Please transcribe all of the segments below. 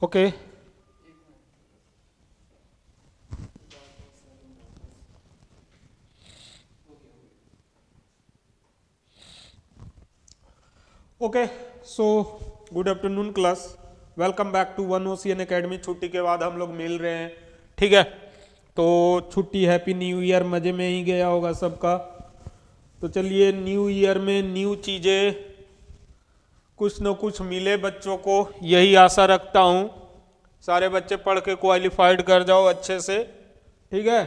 Okay okay so good afternoon class, welcome back to One Ocean Academy. छुट्टी के बाद हम लोग मिल रहे हैं, ठीक है। तो छुट्टी हैप्पी न्यू ईयर, मज़े में ही गया होगा सबका। तो चलिए न्यू ईयर में न्यू चीज़ें कुछ न कुछ मिले बच्चों को, यही आशा रखता हूँ। सारे बच्चे पढ़ के क्वालिफाइड कर जाओ अच्छे से, ठीक है।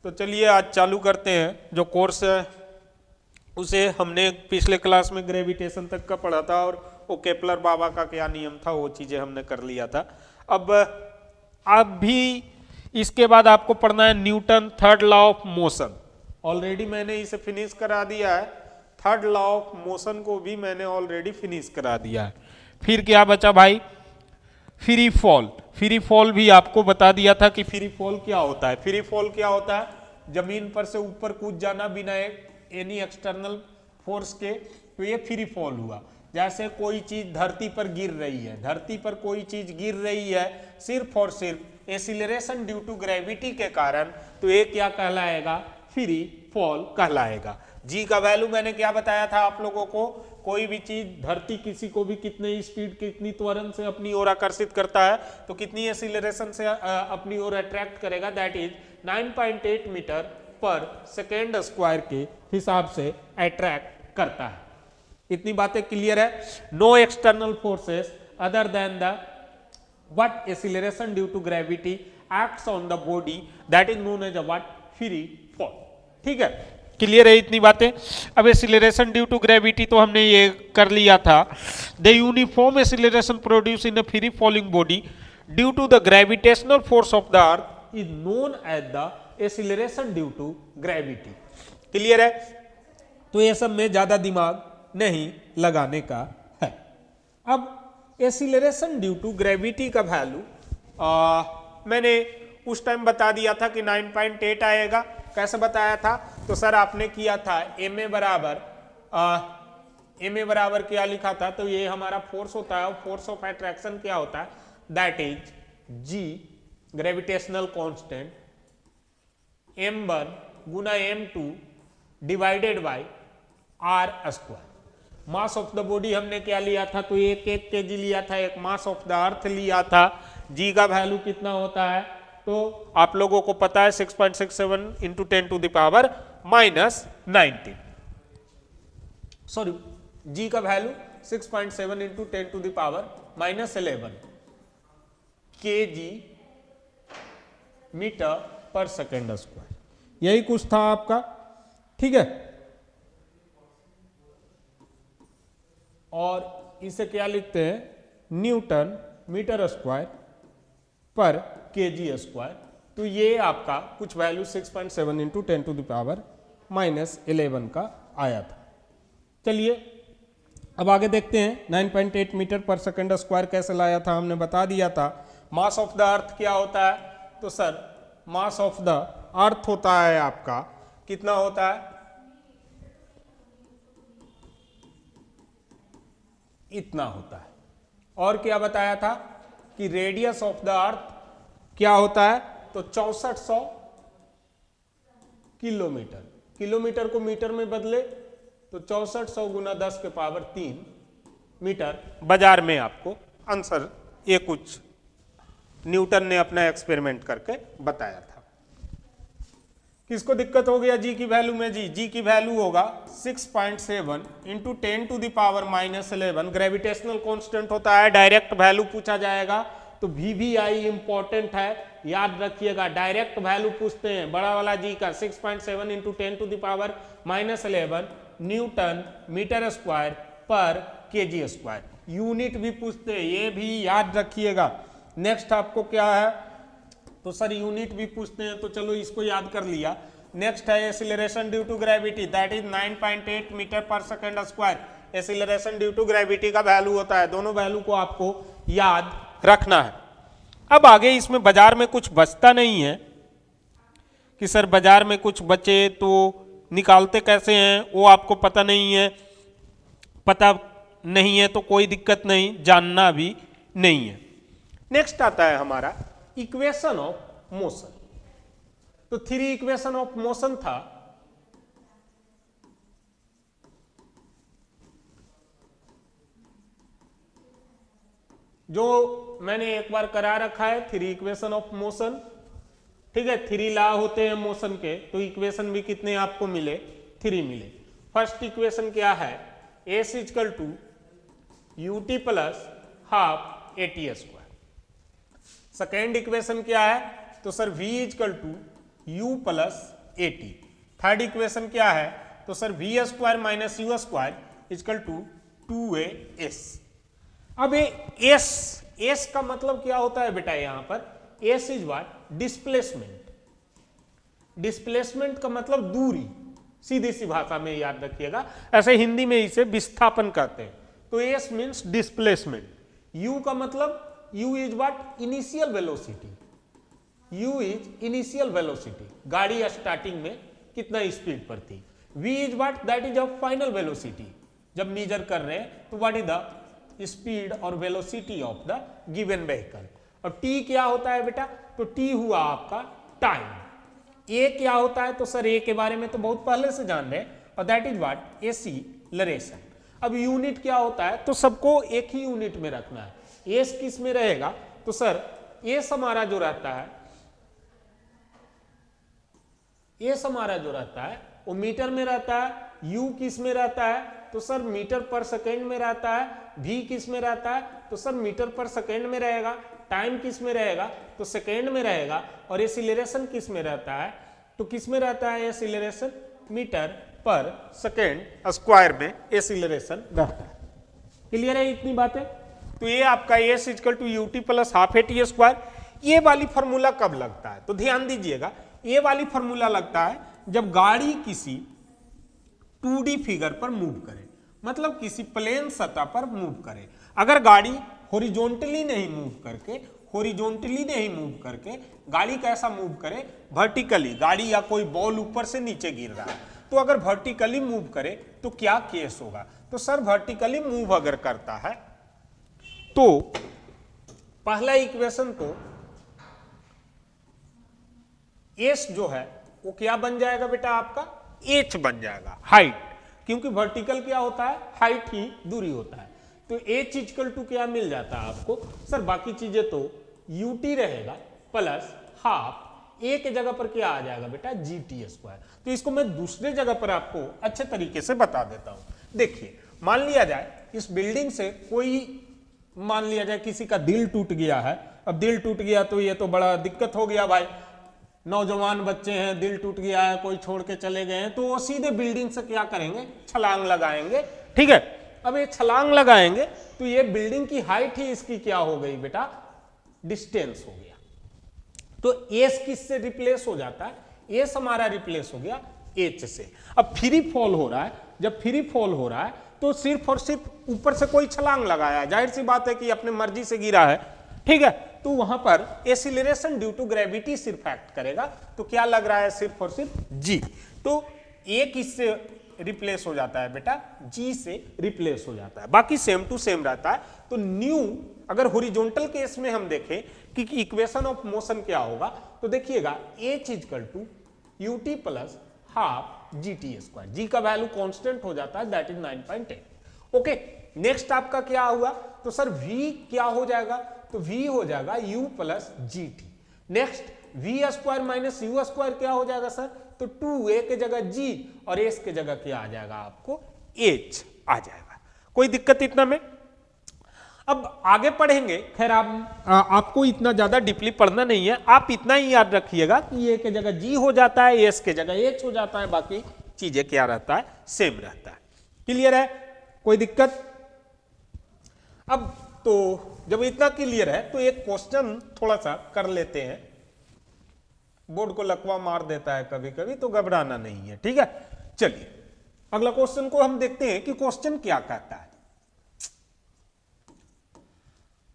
तो चलिए आज चालू करते हैं। जो कोर्स है उसे हमने पिछले क्लास में ग्रेविटेशन तक का पढ़ा था, और वो केपलर बाबा का क्या नियम था वो चीज़ें हमने कर लिया था। अब भी इसके बाद आपको पढ़ना है Newton third law of motion. Already मैंने इसे फिनिश करा दिया है, थर्ड लॉ ऑफ मोशन को भी मैंने ऑलरेडी फिनिश करा दिया है। फिर क्या बचा भाई? Free fall. फ्री फॉल भी आपको बता दिया था कि फ्री फॉल क्या होता है। फ्री फॉल क्या होता है? जमीन पर से ऊपर कूद जाना बिना एनी एक्सटर्नल फोर्स के, तो ये फ्री फॉल हुआ। जैसे कोई चीज धरती पर गिर रही है, धरती पर कोई चीज गिर रही है सिर्फ और सिर्फ एक्सीलरेशन ड्यू टू ग्रेविटी के कारण, तो ये क्या कहलाएगा? फ्री फॉल कहलाएगा। जी का वैल्यू मैंने क्या बताया था आप लोगों को? कोई भी चीज धरती किसी को भी कितने स्पीड, कितनी त्वरण से अपनी ओर आकर्षित करता है, तो कितनी एक्सीलरेशन से अपनी ओर अट्रैक्ट करेगा, that is 9.8 metre per second square के हिसाब से अट्रैक्ट करता है। इतनी बातें क्लियर है? No external forces other than the what acceleration due to gravity acts on the body, that is known as a what? free fall। ठीक है, क्लियर है इतनी बातें? अब एक्सीलरेशन ड्यू टू ग्रेविटी तो हमने ये कर लिया था। The uniform acceleration produce in a free falling body due to the gravitational force of the earth is known as the acceleration due to gravity. Clear है? तो ये सब में ज्यादा दिमाग नहीं लगाने का है। अब एक्सीलरेशन ड्यू टू ग्रेविटी का वैल्यू मैंने उस टाइम बता दिया था कि 9.8 आएगा। कैसे बताया था? तो सर आपने किया था एम ए बराबर क्या लिखा था? तो ये हमारा फोर्स होता है, फोर्स ऑफ अट्रैक्शन क्या होता है? That is G gravitational constant m1 गुना m2 divided by r square. Mass of the body हमने क्या लिया था? तो एक केजी लिया था, एक मास ऑफ द अर्थ लिया था। जी का वैल्यू कितना होता है? तो आप लोगों को पता है 6.67 into 10 to the power -19। Sorry, G का value 6.7 into 10 to the power -11 KG metre per second square. यही कुछ था आपका, ठीक है। और इसे क्या लिखते हैं? Newton metre square per KG square. तो ये आपका कुछ value 6.7 into 10 to the power -11 का आया था। चलिए अब आगे देखते हैं 9.8 मीटर पर सेकेंड स्क्वायर कैसे लाया था। हमने बता दिया था मास ऑफ द अर्थ क्या होता है? तो सर मास ऑफ द अर्थ होता है आपका, कितना होता है? इतना होता है। और क्या बताया था कि रेडियस ऑफ द अर्थ क्या होता है? तो 6400 किलोमीटर। किलोमीटर को मीटर में बदले तो 6400 गुना 10 के पावर 3 मीटर। बाजार में आपको आंसर ये कुछ न्यूटन ने अपना एक्सपेरिमेंट करके बताया था। किसको दिक्कत हो गया जी की वैल्यू में? जी की वैल्यू होगा 6.7 into 10 to the power -11। Gravitational constant होता है, डायरेक्ट वैल्यू पूछा जाएगा तो VVI इंपॉर्टेंट है, याद रखिएगा। डायरेक्ट वैल्यू पूछते हैं बड़ा वाला जी का 6.7 into 10 to the power -11 Newton metre square per KG square. Unit भी पूछते हैं, ये भी याद रखिएगा। नेक्स्ट आपको क्या है? तो सर यूनिट भी पूछते हैं, तो चलो इसको याद कर लिया। नेक्स्ट है acceleration due to gravity, that is 9.8 metre per second square. Acceleration due to gravity का वैल्यू होता है, दोनों वैल्यू को आपको याद रखना है। अब आगे इसमें बाजार में कुछ बचता नहीं है कि सर बाजार में कुछ बचे तो निकालते कैसे हैं, वो आपको पता नहीं है। पता नहीं है तो कोई दिक्कत नहीं, जानना भी नहीं है। नेक्स्ट आता है हमारा इक्वेशन ऑफ मोशन। तो 3 इक्वेशन ऑफ मोशन था, जो मैंने एक बार करा रखा है, 3 इक्वेशन ऑफ मोशन। ठीक है, 3 लॉ होते हैं मोशन के, तो इक्वेशन भी कितने आपको मिले, 3 मिले। फर्स्ट इक्वेशन क्या है, S is equal to U T plus half A T square. Second equation क्या है, तो sir v is equal to U plus A T. Third equation क्या है, तो sir V square minus U square is equal to 2as। अब ये S का मतलब क्या होता है बेटा, यहां पर S is what, displacement. Displacement का मतलब दूरी, सीधी सी भाषा में याद रखिएगा, ऐसे हिंदी में इसे विस्थापन कहते हैं। तो एस मीन्स डिस्प्लेसमेंट। यू का मतलब, U is what, initial velocity. U is initial velocity, गाड़ी स्टार्टिंग में कितना स्पीड पर थी। V is what, that is a final velocity, जब मेजर कर रहे हैं तो व्हाट इज द स्पीड और velocity of the given vehicle. और टी क्या होता है बेटा, तो टी हुआ आपका टाइम। ए क्या होता है, तो सर ए के बारे में तो बहुत पहले से जान रहे हैं, और दैट इज व्हाट, एक्सीलरेशन। अब यूनिट क्या होता है, तो सबको एक ही यूनिट में रखना है। एस किस में रहेगा, तो सर एस हमारा जो रहता है, एस हमारा जो रहता है वो मीटर में रहता है। यू किस में रहता है, तो सर मीटर पर सेकेंड में रहता है। वी किस में रहता है, तो सर मीटर पर सेकेंड में रहेगा। टाइम किस में रहेगा, तो सेकेंड में रहेगा। और एक्सीलरेशन किस में रहता है, तो किस में रहता है acceleration, metre per second square में एक्सीलरेशन रहता है। क्लियर है इतनी बातें। तो ये आपका S is equal to U T plus half A T square. ये वाली फॉर्मूला कब लगता है, तो ध्यान दीजिएगा, ये वाली फॉर्मूला लगता है जब गाड़ी किसी 2D फिगर पर मूव करे, मतलब किसी प्लेन सतह पर मूव करे। अगर गाड़ी हॉरिजॉन्टली नहीं मूव करके गाड़ी कैसा मूव करे, वर्टिकली, गाड़ी या कोई बॉल ऊपर से नीचे गिर रहा है, तो अगर वर्टिकली मूव करे तो क्या केस होगा, तो सर वर्टिकली मूव अगर करता है तो पहला इक्वेशन तो एस जो है वो क्या बन जाएगा बेटा, आपका एच बन जाएगा, हाइट। क्योंकि वर्टिकल क्या होता है, हाइट ही दूरी होता है। तो एच इजकल टू क्या मिल जाता है आपको, सर बाकी चीजें तो यूटी रहेगा प्लस हाफ, ए के जगह पर क्या आ जाएगा बेटा, जी टी स्क्वायर। तो इसको मैं दूसरे जगह पर आपको अच्छे तरीके से बता देता हूं। देखिए, मान लिया जाए इस बिल्डिंग से कोई, मान लिया जाए किसी का दिल टूट गया है। अब दिल टूट गया तो ये तो बड़ा दिक्कत हो गया भाई, नौजवान बच्चे हैं, दिल टूट गया है, कोई छोड़ के चले गए हैं, तो वो सीधे बिल्डिंग से क्या करेंगे, छलांग लगाएंगे। ठीक है, अब ये छलांग लगाएंगे तो ये बिल्डिंग की हाइट ही इसकी क्या हो गई बेटा, डिस्टेंस हो गया। तो एस किससे रिप्लेस हो जाता है, एस हमारा रिप्लेस हो गया एच से। अब फ्री फॉल हो रहा है, जब फ्री फॉल हो रहा है तो सिर्फ और सिर्फ ऊपर से कोई छलांग लगाया, जाहिर सी बात है कि अपने मर्जी से गिरा है। ठीक है, तो वहां पर एक्सीलरेशन ड्यू टू ग्रेविटी सिर्फ एक्ट करेगा, तो क्या लग रहा है, सिर्फ और सिर्फ जी। तो ए किससे रिप्लेस हो जाता है बेटा, जी से रिप्लेस हो जाता है, बाकी सेम टू सेम रहता है। तो न्यू, अगर हॉरिजॉन्टल केस में हम देखें कि इक्वेशन ऑफ मोशन क्या होगा, तो देखिएगा H is equal to U T plus half G T square. G का वैल्यू कांस्टेंट हो जाता है, दैट इज 9.8। ओके, नेक्स्ट आपका क्या हुआ, तो सर v क्या हो जाएगा, तो v हो जाएगा u plus G T. Next V square minus U square क्या हो जाएगा सर, तो 2a के जगह g और s के जगह क्या आ जाएगा, आपको h आ जाएगा। कोई दिक्कत इतना में। अब आगे पढ़ेंगे, खैर आपको इतना ज्यादा डीपली पढ़ना नहीं है, आप इतना ही याद रखिएगा कि a के जगह g हो जाता है, s के जगह h हो जाता है, बाकी चीजें क्या रहता है, सेम रहता है। क्लियर है, कोई दिक्कत। अब तो जब इतना क्लियर है तो एक क्वेश्चन थोड़ा सा कर लेते हैं, बोर्ड को लकवा मार देता है कभी कभी, तो घबराना नहीं है। ठीक है, चलिए अगला क्वेश्चन को हम देखते हैं कि क्वेश्चन क्या कहता है।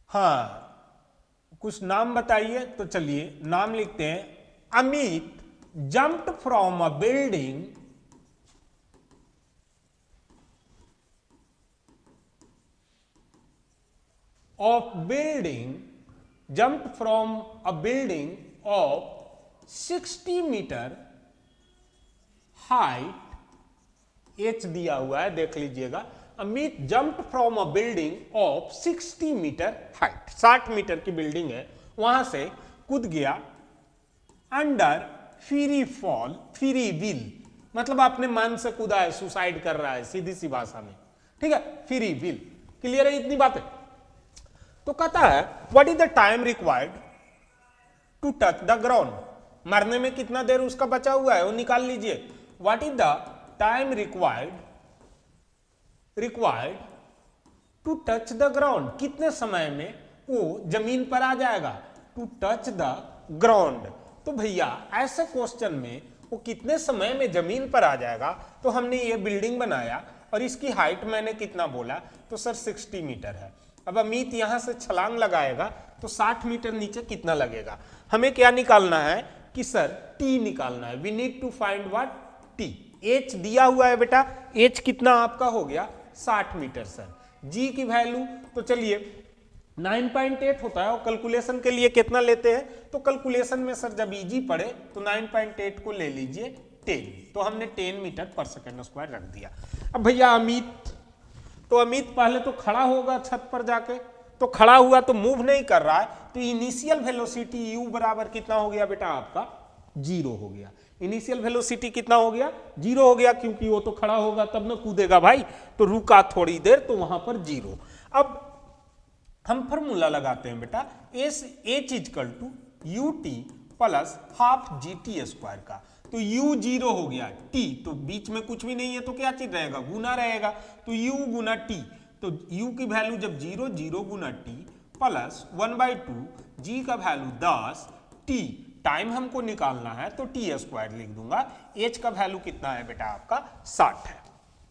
हाँ, कुछ नाम बताइए, तो चलिए नाम लिखते हैं। Amit jumped from a building of building jumped from a building of 60 metre height, H दिया हुआ है देख लीजिएगा। Amit jumped from a building of 60 metre height, 60 metre की बिल्डिंग है, वहां से कूद गया under free fall, free will मतलब अपने मन से कूदा है, सुसाइड कर रहा है सीधी सी भाषा में, ठीक है, फ्री विल। क्लियर है इतनी बातें? तो कहता है what is the time required to touch the ground, मरने में कितना देर उसका बचा हुआ है वो निकाल लीजिए। What is the time required to touch the ground, कितने समय में वो जमीन पर आ जाएगा, टू टच द ग्राउंड। तो भैया ऐसे क्वेश्चन में वो कितने समय में जमीन पर आ जाएगा, तो हमने ये बिल्डिंग बनाया और इसकी हाइट मैंने कितना बोला, तो सर 60 मीटर है। अब अमित यहां से छलांग लगाएगा तो 60 मीटर नीचे कितना लगेगा, हमें क्या निकालना है कि सर टी निकालना है। We need to find what, T. H दिया हुआ है बेटा, एच कितना आपका हो गया 60 मीटर सर। जी की वैल्यू तो चलिए 9.8 होता है और कैलकुलेशन के लिए कितना लेते हैं, तो कैलकुलेशन में सर जब इजी पड़े तो 9.8 को ले लीजिए 10, तो हमने 10 मीटर पर सेकेंड स्क्वायर रख दिया। अब भैया अमित, तो अमित पहले तो खड़ा होगा छत पर जाके, तो खड़ा हुआ तो मूव नहीं कर रहा है, तो इनिशियल वेलोसिटी u बराबर कितना हो गया बेटा आपका 0 हो गया। इनिशियल वेलोसिटी कितना हो गया 0 हो गया, क्योंकि वो तो खड़ा होगा तब ना कूदेगा भाई, तो रुका थोड़ी देर तो वहां पर 0। अब हम फॉर्मूला लगाते हैं बेटा, H is equal to U T plus half G T square का, तो u 0 हो गया, t तो बीच में कुछ भी नहीं है तो क्या चीज रहेगा, गुना रहेगा, तो u गुना t, तो u की वैल्यू जब 0 0 गुना t प्लस 1/2 g का वैल्यू 10, t टाइम हमको निकालना है तो टी स्क्वायर लिख दूंगा। h का वैल्यू कितना है बेटा आपका 60 है।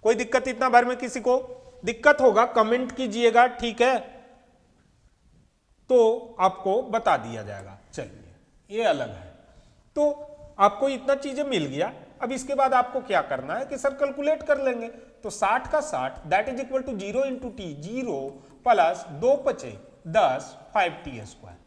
कोई दिक्कत इतना भर में किसी को दिक्कत होगा कमेंट कीजिएगा, ठीक है, तो आपको बता दिया जाएगा। चलिए ये अलग है, तो आपको इतना चीजें मिल गया। अब इसके बाद आपको क्या करना है कि सर कैलकुलेट कर लेंगे, तो 60 का 60 that is equal to 0 into T, 0 plus 2 5 10 5t स्क्वायर।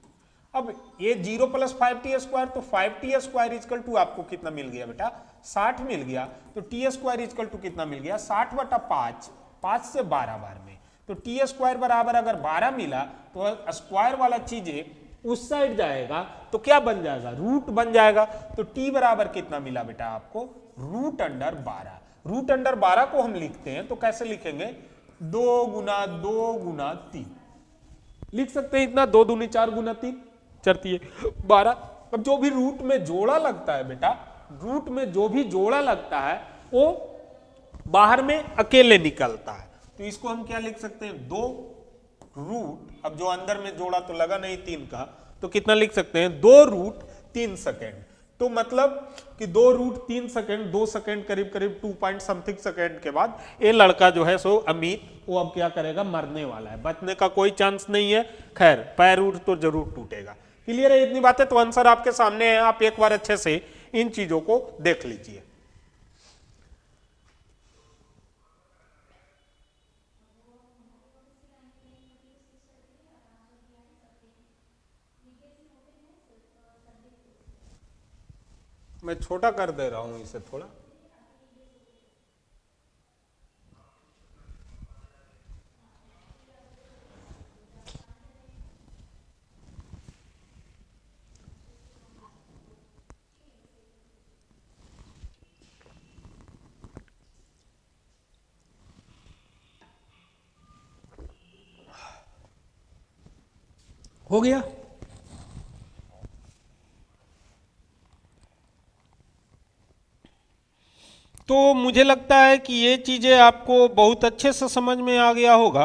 अब ये 0 प्लस 5t स्क्वायर, तो 5t स्क्वायर इजकल टू आपको कितना मिल गया बेटा 60 मिल गया, तो टी स्क्वायर इजकल टू कितना मिल गया 60 बटा 5, 5 से 12 बार में, तो टी स्क्वायर बराबर अगर 12 मिला तो स्क्वायर वाला चीजें उस साइड जाएगा तो क्या बन जाएगा रूट बन जाएगा, तो टी बराबर कितना मिला बेटा आपको रूट अंडर 12। रूट अंडर 12 को हम लिखते हैं तो कैसे लिखेंगे 2 गुना 3 लिख सकते हैं, इतना 2 दूनी 4 गुना 3 चलती है 12। अब जो भी रूट में जोड़ा लगता है बेटा, रूट में जो भी जोड़ा लगता है वो बाहर में अकेले निकलता है, तो इसको हम क्या लिख सकते हैं 2 रूट, अब जो अंदर में जोड़ा तो लगा नहीं 3 का, तो कितना लिख सकते हैं 2 रूट 3 सेकेंड, तो मतलब कि 2 रूट 3 सेकेंड, 2 सेकेंड करीब करीब 2 पॉइंट समथिंग सेकेंड के बाद ये लड़का जो है सो अमित वो अब क्या करेगा मरने वाला है, बचने का कोई चांस नहीं है। खैर पैर उठ तो जरूर टूटेगा। क्लियर है इतनी बातें, तो आंसर आपके सामने है, आप एक बार अच्छे से इन चीजों को देख लीजिए। मैं छोटा कर दे रहा हूं इसे थोड़ा। हो गया। तो मुझे लगता है कि ये चीजें आपको बहुत अच्छे से समझ में आ गया होगा।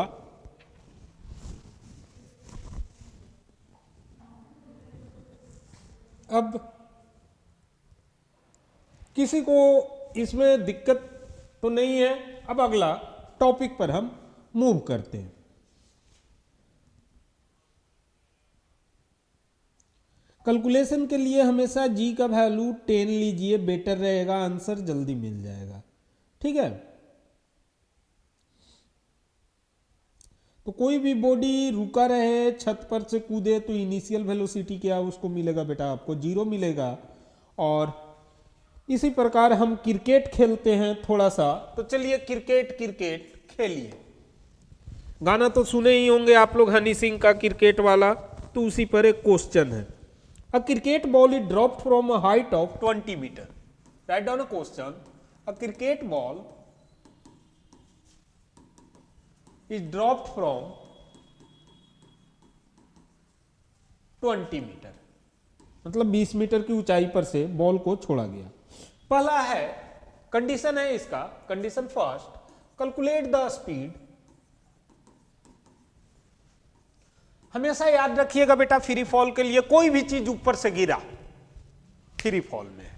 अब किसी को इसमें दिक्कत तो नहीं है। अब अगला टॉपिक पर हम मूव करते हैं। कैलकुलेशन के लिए हमेशा जी का वैल्यू 10 लीजिए, बेटर रहेगा, आंसर जल्दी मिल जाएगा। ठीक है, तो कोई भी बॉडी रुका रहे छत पर से कूदे तो इनिशियल वेलोसिटी क्या उसको मिलेगा बेटा, आपको 0 मिलेगा। और इसी प्रकार हम क्रिकेट खेलते हैं थोड़ा सा, तो चलिए क्रिकेट खेलिए। गाना तो सुने ही होंगे आप लोग हनी सिंह का क्रिकेट वाला, तो उसी पर एक क्वेश्चन है। A cricket ball is dropped from a height of 20 metre. Right down a question, a cricket ball is dropped from 20 metre, मतलब 20 मीटर की ऊंचाई पर से बॉल को छोड़ा गया। पहला है कंडीशन है इसका, condition first, calculate the speed. हमेशा याद रखिएगा बेटा फ्री फॉल के लिए कोई भी चीज ऊपर से गिरा फ्री फॉल में,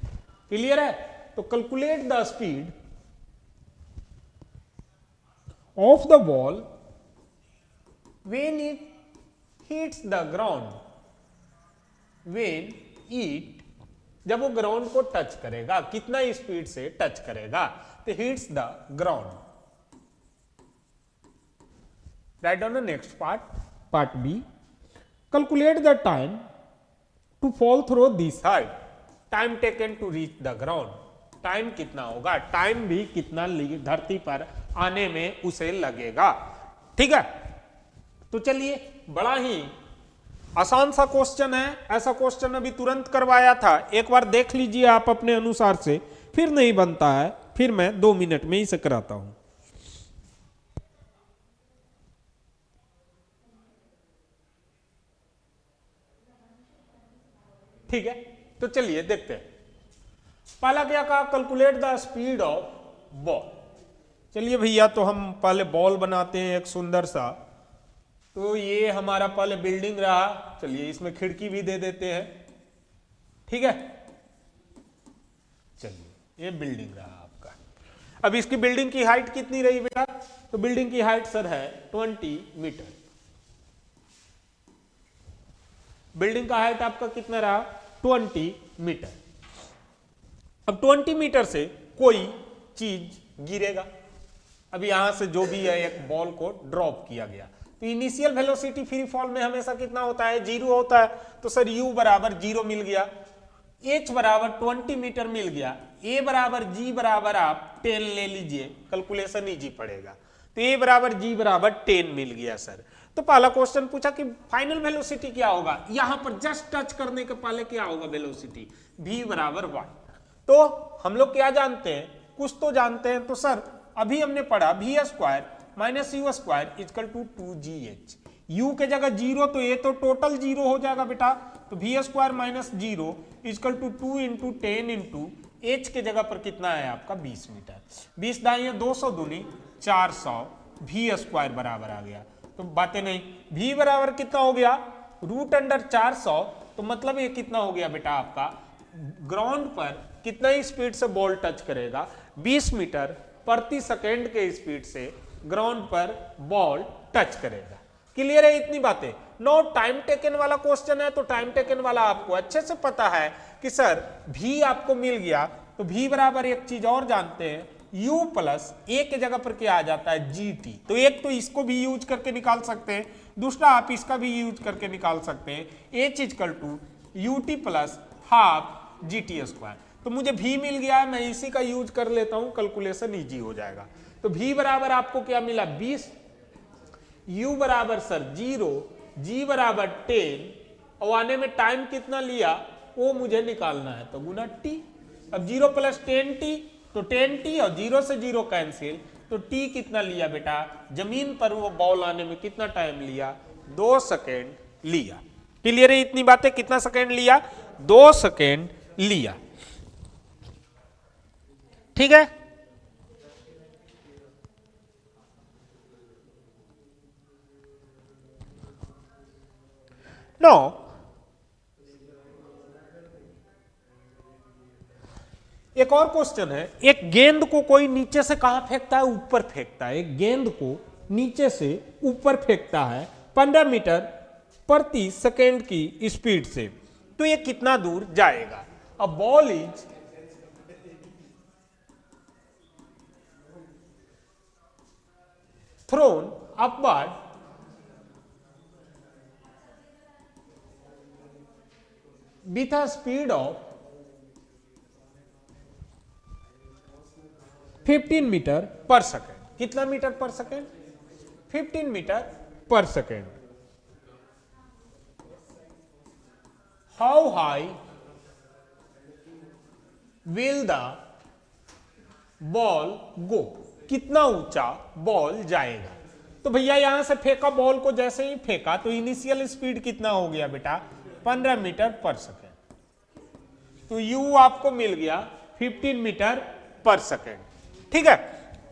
क्लियर है? तो calculate the speed of the ball when it hits the ground, when it, जब वो ग्राउंड को टच करेगा, कितना स्पीड से टच करेगा, तो hits the ground. Write down the next part B, calculate the time to fall through this height, time taken to reach the ground, time कितना होगा, टाइम भी कितना धरती पर आने में उसे लगेगा। ठीक है, तो चलिए बड़ा ही आसान सा क्वेश्चन है, ऐसा क्वेश्चन अभी तुरंत करवाया था, एक बार देख लीजिए आप अपने अनुसार से, फिर नहीं बनता है फिर मैं 2 मिनट में ही से कराता हूं। ठीक है, तो चलिए देखते हैं। पहला क्या कहा, calculate the speed of ball. चलिए भैया, तो हम पहले बॉल बनाते हैं एक सुंदर सा। तो ये हमारा पहले बिल्डिंग रहा, चलिए इसमें खिड़की भी दे देते हैं। ठीक है, चलिए ये बिल्डिंग रहा आपका। अब इसकी बिल्डिंग की हाइट कितनी रही बेटा, तो बिल्डिंग की हाइट सर है 20 मीटर। बिल्डिंग का हाइट आपका कितना रहा, 20 मीटर। अब 20 मीटर से कोई चीज गिरेगा, अब यहां से जो भी है एक बॉल को ड्रॉप किया गया, तो इनिशियल वेलोसिटी फ्री फॉल में हमेशा कितना होता है, 0 होता है। तो सर u बराबर 0 मिल गया, h बराबर 20 मीटर मिल गया, a बराबर g बराबर आप 10 ले लीजिए, कैलकुलेशन इजी पड़ेगा। तो a बराबर g बराबर 10 मिल गया सर। तो पहला क्वेश्चन पूछा कि फाइनल वेलोसिटी क्या होगा, यहां पर जस्ट टच करने के पहले क्या होगा वेलोसिटी, v बराबर 1। तो हम लोग क्या जानते हैं, कुछ तो जानते हैं। तो सर अभी हमने पढ़ा V square minus U square is equal to 2gh, u के जगह 0 तो ये तो टोटल 0 हो जाएगा बेटा, तो V square minus 0 is equal to 2 into 10 into h के जगह पर कितना है आपका 20 मीटर, 20 दाइए 200 दूनी 400, वी स्क्वायर बराबर आ गया। तो बातें नहीं, v बराबर कितना हो गया रूट अंडर 400, तो मतलब ये कितना हो गया बेटा आपका, ग्राउंड पर कितना ही स्पीड से बॉल टच करेगा, 20 मीटर प्रति सेकेंड के स्पीड से ग्राउंड पर बॉल टच करेगा। क्लियर है इतनी बातें। नो टाइम टेकन वाला क्वेश्चन है, तो टाइम टेकन वाला आपको अच्छे से पता है कि सर v आपको मिल गया, तो v बराबर एक चीज और जानते हैं, u प्लस a के जगह पर क्या आ जाता है gt। तो एक तो इसको भी यूज करके निकाल सकते हैं, दूसरा आप इसका भी यूज करके निकाल सकते हैं, h is equal to ut plus half gt square. तो मुझे v मिल गया है, मैं इसी का यूज कर लेता हूं, कैलकुलेशन इजी हो जाएगा। तो v बराबर आपको क्या मिला 20, u बराबर सर 0, g बराबर 10, और आने में टाइम कितना लिया वो मुझे निकालना है, तो गुना t। अब 0 प्लस 10t, तो 10t और 0 से 0 कैंसिल, तो t कितना लिया बेटा, जमीन पर वो बॉल आने में कितना टाइम लिया, 2 सेकेंड लिया। क्लियर है इतनी बातें, कितना सेकेंड लिया, 2 सेकेंड लिया। ठीक है, नो एक और क्वेश्चन है, एक गेंद को कोई नीचे से कहां फेंकता है, ऊपर फेंकता है। एक गेंद को नीचे से ऊपर फेंकता है 15 मीटर प्रति सेकेंड की स्पीड से, तो ये कितना दूर जाएगा। A ball is thrown upward with a speed of 15 metre per second. कितना metre per second? 15 metre per second. How high will the ball go? कितना ऊंचा बॉल जाएगा? तो भैया यहां से फेंका बॉल को, जैसे ही फेंका तो इनिशियल स्पीड कितना हो गया बेटा? 15 मीटर पर सेकेंड। तो u आपको मिल गया 15 मीटर पर सेकेंड। ठीक है,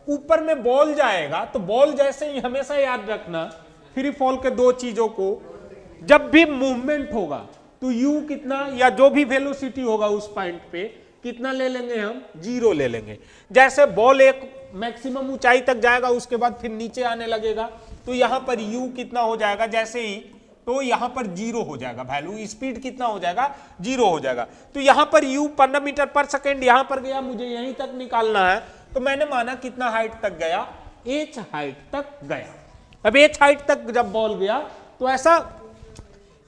ऊपर में बॉल जाएगा तो बॉल जैसे ही, हमेशा याद रखना फ्री फॉल के दो चीजों को, जब भी मूवमेंट होगा तो u कितना, या जो भी वेलोसिटी होगा उस पॉइंट पे कितना ले लेंगे हम? 0 ले लेंगे। जैसे बॉल एक मैक्सिमम ऊंचाई तक जाएगा, उसके बाद फिर नीचे आने लगेगा, तो यहां पर u कितना हो जाएगा? जैसे ही, तो यहां पर 0 हो जाएगा वैल्यू, स्पीड कितना हो जाएगा? 0 हो जाएगा। तो यहां पर u 15 मीटर पर सेकेंड यहां पर गया, मुझे यहीं तक निकालना है, तो मैंने माना कितना हाइट तक गया? h हाइट तक गया। अब h हाइट तक जब बॉल गया तो ऐसा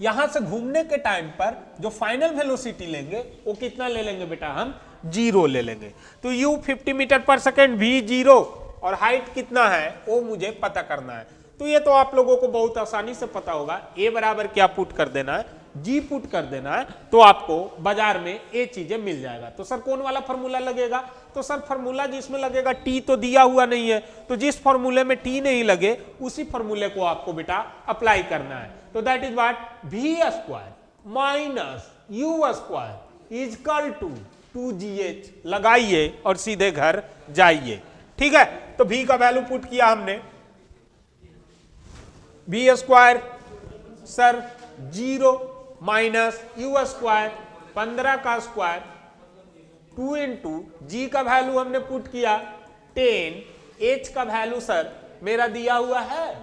यहां से घूमने के टाइम पर जो फाइनल वेलोसिटी लेंगे वो कितना ले लेंगे बेटा? हम 0 ले लेंगे। तो u 50 metre per second, v 0, और हाइट कितना है वो मुझे पता करना है। तो ये तो आप लोगों को बहुत आसानी से पता होगा। a बराबर क्या पुट कर देना है? g पुट कर देना है, तो आपको बाजार में ये चीजें मिल जाएगा। तो सर कौन वाला फॉर्मूला लगेगा? तो सर फॉर्मूला जिसमें लगेगा t तो दिया हुआ नहीं है, तो जिस फॉर्मूले में t नहीं लगे उसी फॉर्मूले को आपको बेटा अप्लाई करना है। तो that is what? v square minus u square is equal to 2gh। लगाइए और सीधे घर जाइए। ठीक है, तो v का वैल्यू पुट किया हमने, v square sir 0 minus u square 15 का स्क्वायर 2 इंटू जी का वैल्यू हमने पुट किया 10, h का वैल्यू सर मेरा दिया हुआ है?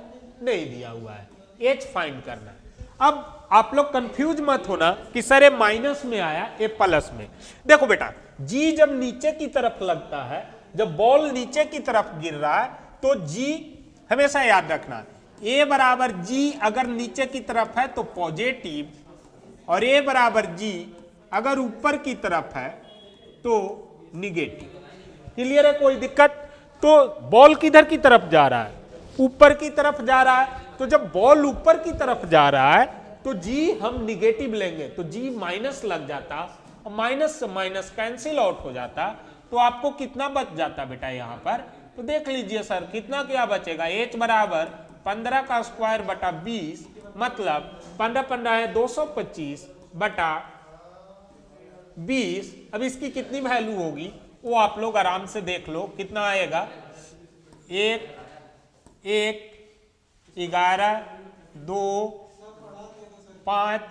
नहीं दिया हुआ है, h फाइंड करना है। अब आप लोग कंफ्यूज मत होना कि सर ये माइनस में आया, ये प्लस में। देखो बेटा, g जब नीचे की तरफ लगता है, जब बॉल नीचे की तरफ गिर रहा है, तो g हमेशा याद रखना, a बराबर g अगर नीचे की तरफ है तो पॉजिटिव, और a बराबर g अगर ऊपर की तरफ है तो निगेटिव। क्लियर है? कोई दिक्कत? तो बॉल किधर की तरफ जा रहा है? ऊपर की तरफ जा रहा है। तो जब बॉल ऊपर की तरफ जा रहा है तो g हम निगेटिव लेंगे, तो g माइनस लग जाता, और माइनस से माइनस कैंसिल आउट हो जाता, तो आपको कितना बच जाता बेटा यहां पर? तो देख लीजिए सर, कितना क्या बचेगा? h बराबर 15 का स्क्वायर बटा 20, मतलब 15 है 225 बटा 20। अब इसकी कितनी वैल्यू होगी वो आप लोग आराम से देख लो, कितना आएगा? 1 1 11 2 5,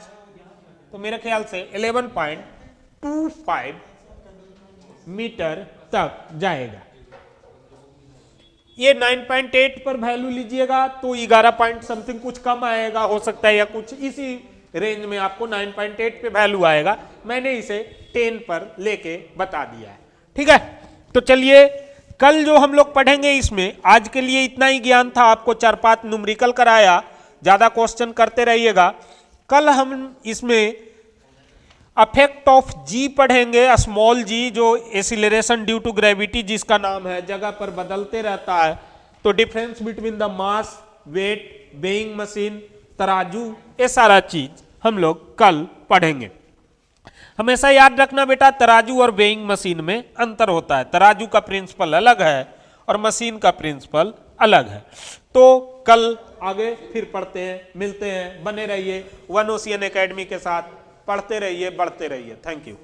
तो मेरे ख्याल से 11.25 मीटर तक जाएगा। ये 9.8 पर वैल्यू लीजिएगा तो 11 पॉइंट समथिंग कुछ कम आएगा, हो सकता है, या कुछ इसी रेंज में आपको 9.8 पे वैल्यू आएगा। मैंने इसे 10 पर लेके बता दिया है। ठीक है, तो चलिए कल जो हम लोग पढ़ेंगे इसमें, आज के लिए इतना ही ज्ञान था। आपको 4-5 न्यूमेरिकल कराया, ज्यादा क्वेश्चन करते रहिएगा। कल हम इसमें अफेक्ट ऑफ जी पढ़ेंगे, स्मॉल जी, जो एसिलरेशन ड्यू टू ग्रेविटी जिसका नाम है, जगह पर बदलते रहता है। तो difference between the mass, weight, weighing machine, तराजू, ये सारा चीज हम लोग कल पढ़ेंगे। हमेशा याद रखना बेटा, तराजू और वेइंग मशीन में अंतर होता है। तराजू का प्रिंसिपल अलग है और मशीन का प्रिंसिपल अलग है। तो कल आगे फिर पढ़ते हैं, मिलते हैं। बने रहिए वन ओशियन एकेडमी के साथ, पढ़ते रहिए, बढ़ते रहिए। Thank you.